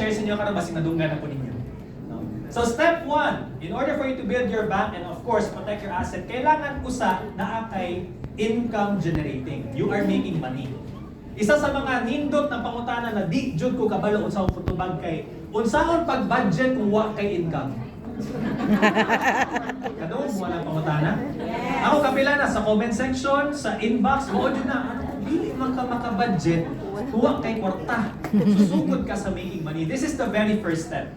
i-share sa inyo karon basig nadunggan na po ninyo. No? So step 1, in order for you to build your bank and of course protect your asset, kailangan usa na kay income generating. You are making money. Isa sa mga nindot ng pangutana na di jud ko kabalo unsa ang putubag kay unsaon pag-budget kung wa kay income. Kadong mo na pangutana? Ako kapila na sa comment section, sa inbox, mo jud na ano kung dili man ka maka-budget, wa kay kwarta. Susugod ka sa making money. This is the very first step.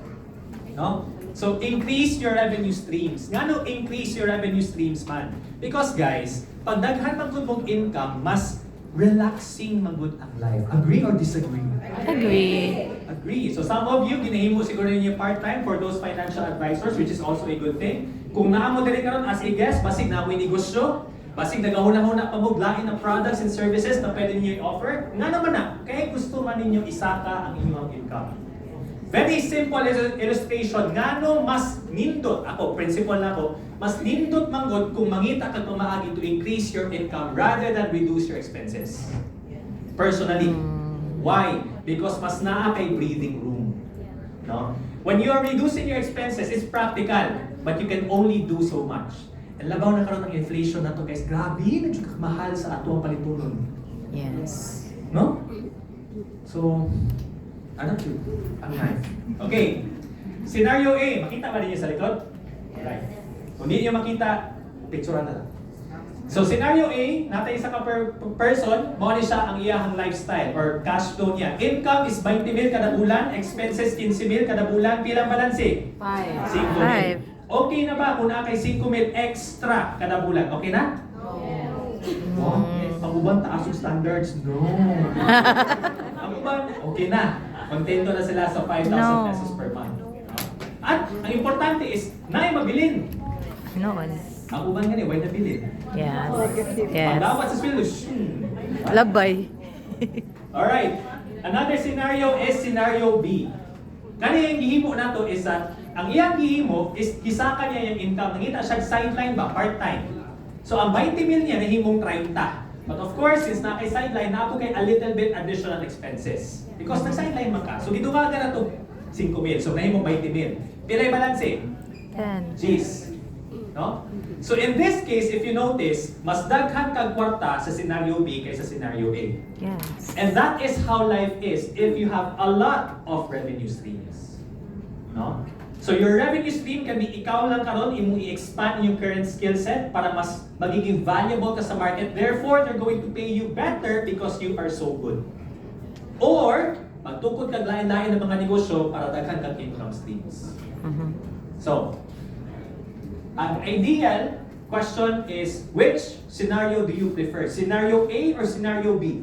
No? So increase your revenue streams. Ngano increase your revenue streams man? Because guys, pag daghan man gud mong income, mas relaxing man gud ang life. Agree or disagree? Agree. Agree. So some of you ginahimo siguro ninyo part-time for those financial advisors, which is also a good thing. Kung naamo diri karon as a guest, basig na ako'y negosyo, basig nagahuna-huna pa mo lain ng products and services na pwede niyo i-offer, nga naman na, kaya gusto man ninyo isaka ang inyong income. Very simple illustration. Ngano mas nindot ako, principle na ako, mas nindot manggod kung mangita kag pamaagi to increase your income rather than reduce your expenses. Personally. Why? Because mas naa kay breathing room. No? When you are reducing your expenses, it's practical, but you can only do so much. And labaw na karon ng inflation na to guys, grabe na jud mahal sa ato ang palitunon. Yes. No? So, ano cute? Ang nice. Okay. Scenario A. Makita ba ninyo sa likod? Alright. Kung hindi nyo makita, picturean na lang. So, scenario A, natay isa ka per person, mao ni siya ang iyahang lifestyle or cash flow niya. Income is 20,000 kada bulan, expenses 15,000 kada bulan, pilang balanse? 5,000. Okay na ba kung nakay 5,000 extra kada bulan? Okay na? Wow, pag-uban taas yung standards. No. Pag-uban, okay na. Kontento na sila sa 5,000 pesos per month. At ang importante is, naay mabilin. Noon. Ang uban nga ni, why nabilin? Yes. Pag Yes. dapat sa sweldo, Labay. Alright. Another scenario is scenario B. Kani yung gihimo nato is that ang iyang gihimo is kisaka niya yung income. Nangita siya sideline ba? Part-time. So ang 20,000 niya nahimong 30. But of course, since na kay sideline, napo kay a little bit additional expenses. Because nag-sideline man ka. So gidumagan na to 5,000. So nahimong 20,000. Pilay balanse? 10. G's. No? So in this case, if you notice, mas daghan kag kwarta sa scenario B kaysa scenario A. Yes. And that is how life is if you have a lot of revenue streams. No? So your revenue stream can be ikaw lang karon imo i-expand yung current skill set para mas magiging valuable ka sa market. Therefore, they're going to pay you better because you are so good. Or magtukod kag lain-lain ng mga negosyo para daghan kag income streams. So, an ideal question is, which scenario do you prefer? Scenario A or scenario B?